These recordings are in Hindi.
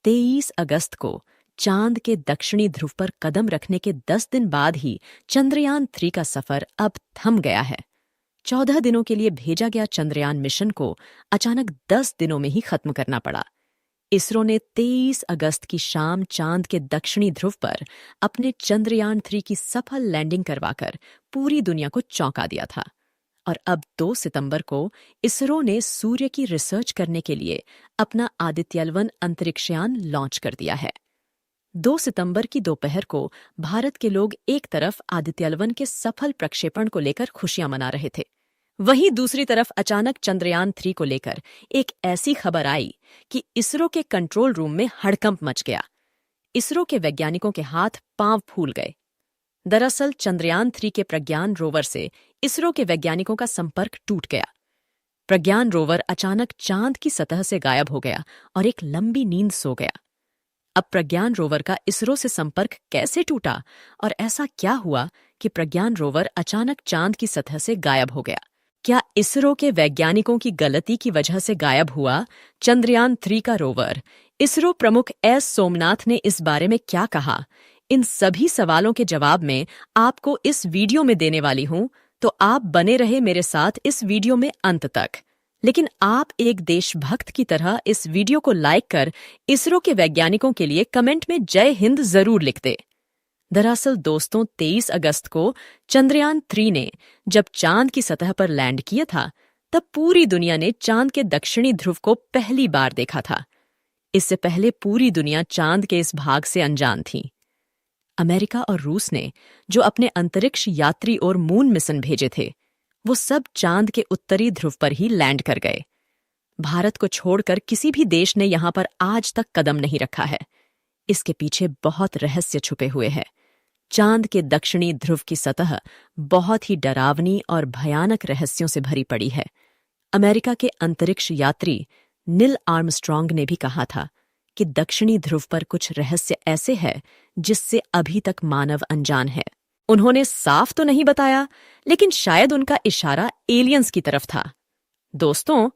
23 अगस्त को चांद के दक्षिणी ध्रुव पर कदम रखने के 10 दिन बाद ही चंद्रयान-3 का सफर अब थम गया है। 14 दिनों के लिए भेजा गया चंद्रयान मिशन को अचानक 10 दिनों में ही खत्म करना पड़ा। इसरो ने 23 अगस्त की शाम चांद के दक्षिणी ध्रुव पर अपने चंद्रयान-3 की सफल लैंडिंग करवाकर पूरी दुनिया को चौंका दिया था। और अब 2 सितंबर को इसरो ने सूर्य की रिसर्च करने के लिए अपना आदित्यवन अंतरिक्षयान लॉन्च कर दिया है। 2 सितंबर की दोपहर को भारत के लोग एक तरफ आदित्यवन के सफल प्रक्षेपण को लेकर खुशियां मना रहे थे, वहीं दूसरी तरफ अचानक चंद्रयान-3 को लेकर एक ऐसी खबर आई कि इसरो के कंट्रोल रूम में हड़कंप मच गया। इसरो के वैज्ञानिकों के हाथ पांव फूल गए। दरअसल चंद्रयान-3 के प्रज्ञान रोवर से इसरो के वैज्ञानिकों का संपर्क टूट गया। प्रज्ञान रोवर अचानक चांद की सतह से गायब हो गया और एक लंबी नींद सो गया। अब प्रज्ञान रोवर का इसरो से संपर्क कैसे टूटा और ऐसा क्या हुआ कि प्रज्ञान रोवर अचानक चांद की सतह से गायब हो गया? क्या इसरो के वैज्ञानिकों की गलती की वजह से गायब हुआ चंद्रयान-3 का रोवर? इसरो प्रमुख एस सोमनाथ ने इस बारे में क्या कहा? इन सभी सवालों के जवाब में आपको इस वीडियो में देने वाली हूं, तो आप बने रहे मेरे साथ इस वीडियो में अंत तक। लेकिन आप एक देशभक्त की तरह इस वीडियो को लाइक कर इसरो के वैज्ञानिकों के लिए कमेंट में जय हिंद जरूर लिख दे। दरअसल दोस्तों, 23 अगस्त को चंद्रयान-3 ने जब चांद की सतह पर लैंड किया था, तब पूरी दुनिया ने चांद के दक्षिणी ध्रुव को पहली बार देखा था। इससे पहले पूरी दुनिया चांद के इस भाग से अनजान थी। अमेरिका और रूस ने जो अपने अंतरिक्ष यात्री और मून मिशन भेजे थे, वो सब चांद के उत्तरी ध्रुव पर ही लैंड कर गए। भारत को छोड़कर किसी भी देश ने यहां पर आज तक कदम नहीं रखा है। इसके पीछे बहुत रहस्य छुपे हुए हैं। चांद के दक्षिणी ध्रुव की सतह बहुत ही डरावनी और भयानक रहस्यों से भरी पड़ी है। अमेरिका के अंतरिक्ष यात्री नील आर्मस्ट्रॉन्ग ने भी कहा था कि दक्षिणी ध्रुव पर कुछ रहस्य ऐसे हैं जिससे अभी तक मानव अनजान है। उन्होंने साफ तो नहीं बताया, लेकिन शायद उनका इशारा एलियंस की तरफ था। दोस्तों,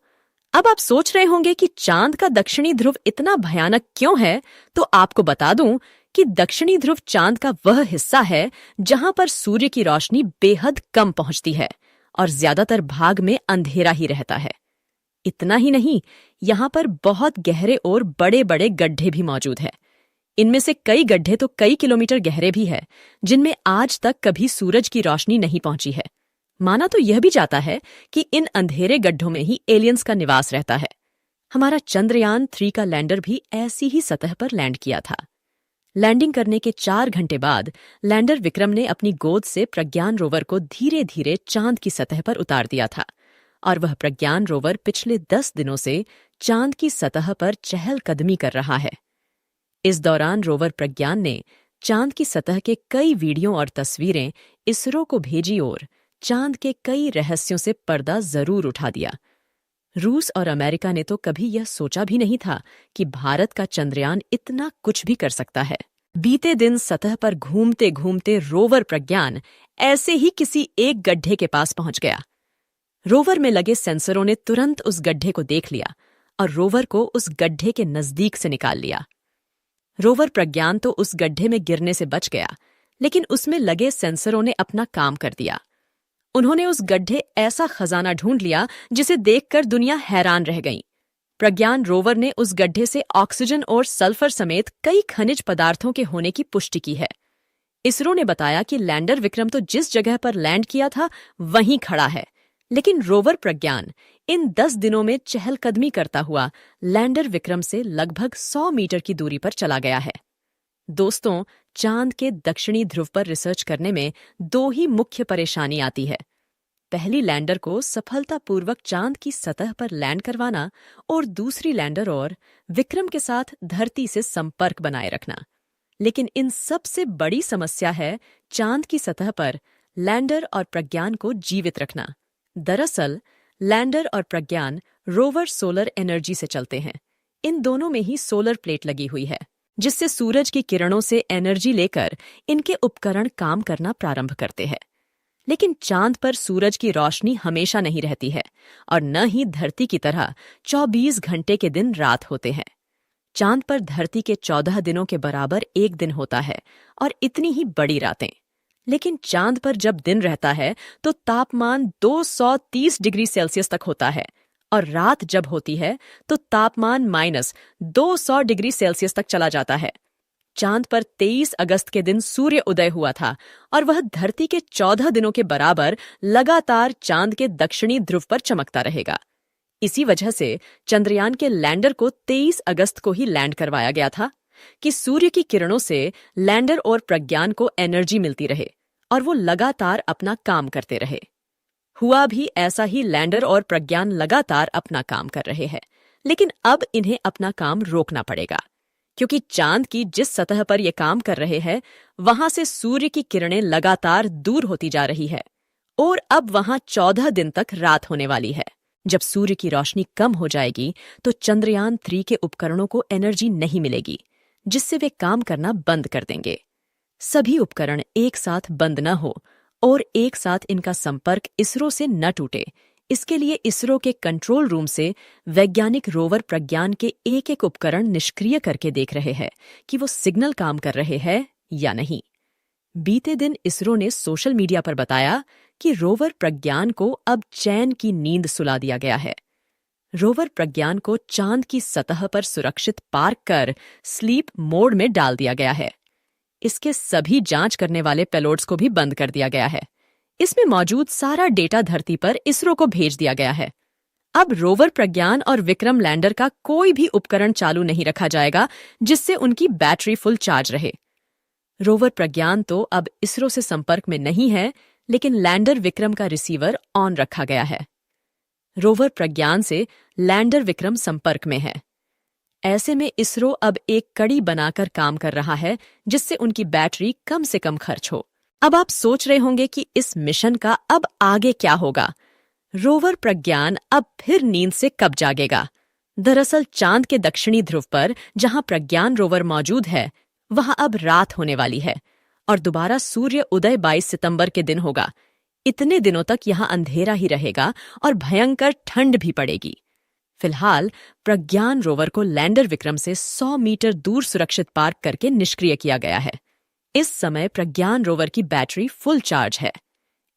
अब आप सोच रहे होंगे कि चांद का दक्षिणी ध्रुव इतना भयानक क्यों है, तो आपको बता दूं कि दक्षिणी ध्रुव चांद का वह हिस्सा है जहां पर सूर्य की रोशनी बेहद कम पहुंचती है और ज्यादातर भाग में अंधेरा ही रहता है। इतना ही नहीं, यहां पर बहुत गहरे और बड़े बड़े गड्ढे भी मौजूद हैं। इनमें से कई गड्ढे तो कई किलोमीटर गहरे भी हैं, जिनमें आज तक कभी सूरज की रोशनी नहीं पहुंची है। माना तो यह भी जाता है कि इन अंधेरे गड्ढों में ही एलियंस का निवास रहता है। हमारा चंद्रयान-3 का लैंडर भी ऐसी ही सतह पर लैंड किया था। लैंडिंग करने के 4 घंटे बाद लैंडर विक्रम ने अपनी गोद से प्रज्ञान रोवर को धीरे धीरे चांद की सतह पर उतार दिया था, और वह प्रज्ञान रोवर पिछले 10 दिनों से चांद की सतह पर चहलकदमी कर रहा है। इस दौरान रोवर प्रज्ञान ने चांद की सतह के कई वीडियो और तस्वीरें इसरो को भेजी और चांद के कई रहस्यों से पर्दा जरूर उठा दिया। रूस और अमेरिका ने तो कभी यह सोचा भी नहीं था कि भारत का चंद्रयान इतना कुछ भी कर सकता है। बीते दिन सतह पर घूमते घूमते रोवर प्रज्ञान ऐसे ही किसी एक गड्ढे के पास पहुंच गया। रोवर में लगे सेंसरों ने तुरंत उस गड्ढे को देख लिया और रोवर को उस गड्ढे के नजदीक से निकाल लिया। रोवर प्रज्ञान तो उस गड्ढे में गिरने से बच गया, लेकिन उसमें लगे सेंसरों ने अपना काम कर दिया। उन्होंने उस गड्ढे ऐसा खजाना ढूंढ लिया जिसे देखकर दुनिया हैरान रह गई। प्रज्ञान रोवर ने उस गड्ढे से ऑक्सीजन और सल्फर समेत कई खनिज पदार्थों के होने की पुष्टि की है। इसरो ने बताया कि लैंडर विक्रम तो जिस जगह पर लैंड किया था वहीं खड़ा है, लेकिन रोवर प्रज्ञान इन 10 दिनों में चहलकदमी करता हुआ लैंडर विक्रम से लगभग 100 मीटर की दूरी पर चला गया है। दोस्तों, चांद के दक्षिणी ध्रुव पर रिसर्च करने में 2 ही मुख्य परेशानी आती है। पहली, लैंडर को सफलतापूर्वक चांद की सतह पर लैंड करवाना, और दूसरी, लैंडर और विक्रम के साथ धरती से संपर्क बनाए रखना। लेकिन इन सबसे बड़ी समस्या है चांद की सतह पर लैंडर और प्रज्ञान को जीवित रखना। दरअसल लैंडर और प्रज्ञान रोवर सोलर एनर्जी से चलते हैं। इन दोनों में ही सोलर प्लेट लगी हुई है, जिससे सूरज की किरणों से एनर्जी लेकर इनके उपकरण काम करना प्रारंभ करते हैं। लेकिन चांद पर सूरज की रोशनी हमेशा नहीं रहती है, और न ही धरती की तरह 24 घंटे के दिन रात होते हैं। चांद पर धरती के 14 दिनों के बराबर एक दिन होता है और इतनी ही बड़ी रातें। लेकिन चांद पर जब दिन रहता है तो तापमान 230 डिग्री सेल्सियस तक होता है और रात जब होती है तो तापमान -200 डिग्री सेल्सियस तक चला जाता है। चांद पर 23 अगस्त के दिन सूर्य उदय हुआ था और वह धरती के 14 दिनों के बराबर लगातार चांद के दक्षिणी ध्रुव पर चमकता रहेगा। इसी वजह से चंद्रयान के लैंडर को 23 अगस्त को ही लैंड करवाया गया था कि सूर्य की किरणों से लैंडर और प्रज्ञान को एनर्जी मिलती रहे और वो लगातार अपना काम करते रहे। हुआ भी ऐसा ही। लैंडर और प्रज्ञान लगातार अपना काम कर रहे हैं, लेकिन अब इन्हें अपना काम रोकना पड़ेगा क्योंकि चांद की जिस सतह पर ये काम कर रहे हैं वहां से सूर्य की किरणें लगातार दूर होती जा रही है और अब वहां 14 दिन तक रात होने वाली है। जब सूर्य की रोशनी कम हो जाएगी तो चंद्रयान 3 के उपकरणों को एनर्जी नहीं मिलेगी, जिससे वे काम करना बंद कर देंगे। सभी उपकरण एक साथ बंद न हो और एक साथ इनका संपर्क इसरो से न टूटे, इसके लिए इसरो के कंट्रोल रूम से वैज्ञानिक रोवर प्रज्ञान के एक एक उपकरण निष्क्रिय करके देख रहे हैं कि वो सिग्नल काम कर रहे हैं या नहीं। बीते दिन इसरो ने सोशल मीडिया पर बताया कि रोवर प्रज्ञान को अब चैन की नींद सुला दिया गया है। रोवर प्रज्ञान को चांद की सतह पर सुरक्षित पार्क कर स्लीप मोड में डाल दिया गया है। इसके सभी जांच करने वाले पेलोड्स को भी बंद कर दिया गया है। इसमें मौजूद सारा डेटा धरती पर इसरो को भेज दिया गया है। अब रोवर प्रज्ञान और विक्रम लैंडर का कोई भी उपकरण चालू नहीं रखा जाएगा जिससे उनकी बैटरी फुल चार्ज रहे। रोवर प्रज्ञान तो अब इसरो से संपर्क में नहीं है, लेकिन लैंडर विक्रम का रिसीवर ऑन रखा गया है। रोवर प्रज्ञान से लैंडर विक्रम संपर्क में है। ऐसे में इसरो अब एक कड़ी बनाकर काम कर रहा है जिससे उनकी बैटरी कम से कम खर्च हो। अब आप सोच रहे होंगे कि इस मिशन का अब आगे क्या होगा। रोवर प्रज्ञान अब फिर नींद से कब जागेगा। दरअसल चांद के दक्षिणी ध्रुव पर जहां प्रज्ञान रोवर मौजूद है वहां अब रात होने वाली है और दोबारा सूर्य उदय 22 सितंबर के दिन होगा। इतने दिनों तक यहां अंधेरा ही रहेगा और भयंकर ठंड भी पड़ेगी। फिलहाल प्रज्ञान रोवर को लैंडर विक्रम से 100 मीटर दूर सुरक्षित पार्क करके निष्क्रिय किया गया है। इस समय प्रज्ञान रोवर की बैटरी फुल चार्ज है।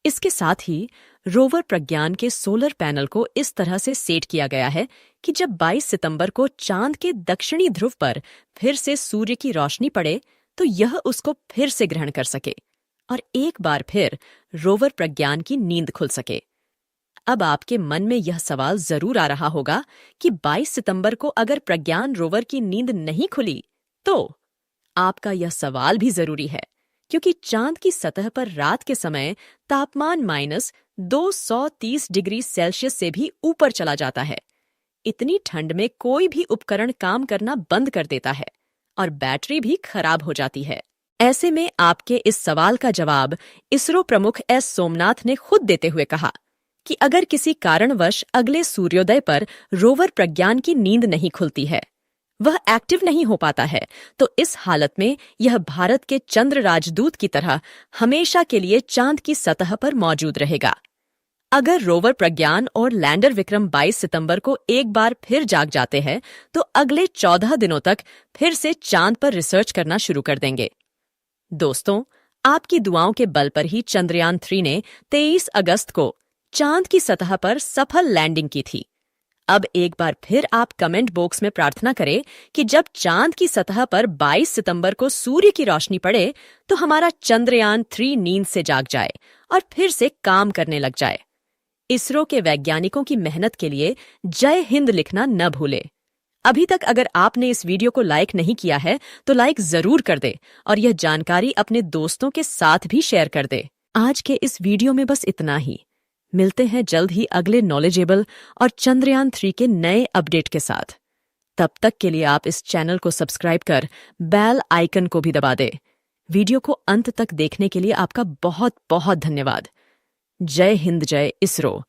इसके साथ ही रोवर प्रज्ञान के सोलर पैनल को इस तरह से सेट किया गया है कि जब 22 सितंबर को चांद के दक्षिणी ध्रुव पर फिर से सूर्य की रोशनी पड़े तो यह उसको फिर से ग्रहण कर सके और एक बार फिर रोवर प्रज्ञान की नींद खुल सके। अब आपके मन में यह सवाल जरूर आ रहा होगा कि 22 सितंबर को अगर प्रज्ञान रोवर की नींद नहीं खुली तो आपका यह सवाल भी जरूरी है, क्योंकि चांद की सतह पर रात के समय तापमान -230 डिग्री सेल्सियस से भी ऊपर चला जाता है। इतनी ठंड में कोई भी उपकरण काम करना बंद कर देता है और बैटरी भी खराब हो जाती है। ऐसे में आपके इस सवाल का जवाब इसरो प्रमुख एस सोमनाथ ने खुद देते हुए कहा कि अगर किसी कारणवश अगले सूर्योदय पर रोवर प्रज्ञान की नींद नहीं खुलती है, वह एक्टिव नहीं हो पाता है, तो इस हालत में यह भारत के चंद्र राजदूत की तरह हमेशा के लिए चांद की सतह पर मौजूद रहेगा। अगर रोवर प्रज्ञान और लैंडर विक्रम 22 सितंबर को एक बार फिर जाग जाते हैं तो अगले 14 दिनों तक फिर से चांद पर रिसर्च करना शुरू कर देंगे। दोस्तों, आपकी दुआओं के बल पर ही चंद्रयान 3 ने 23 अगस्त को चांद की सतह पर सफल लैंडिंग की थी। अब एक बार फिर आप कमेंट बॉक्स में प्रार्थना करें कि जब चांद की सतह पर 22 सितंबर को सूर्य की रोशनी पड़े तो हमारा चंद्रयान 3 नींद से जाग जाए और फिर से काम करने लग जाए। इसरो के वैज्ञानिकों की मेहनत के लिए जय हिंद लिखना न भूले। अभी तक अगर आपने इस वीडियो को लाइक नहीं किया है तो लाइक जरूर कर दे और यह जानकारी अपने दोस्तों के साथ भी शेयर कर दे। आज के इस वीडियो में बस इतना ही। मिलते हैं जल्द ही अगले नॉलेजेबल और चंद्रयान 3 के नए अपडेट के साथ। तब तक के लिए आप इस चैनल को सब्सक्राइब कर बेल आइकन को भी दबा दे। वीडियो को अंत तक देखने के लिए आपका बहुत बहुत धन्यवाद। जय हिंद, जय इसरो।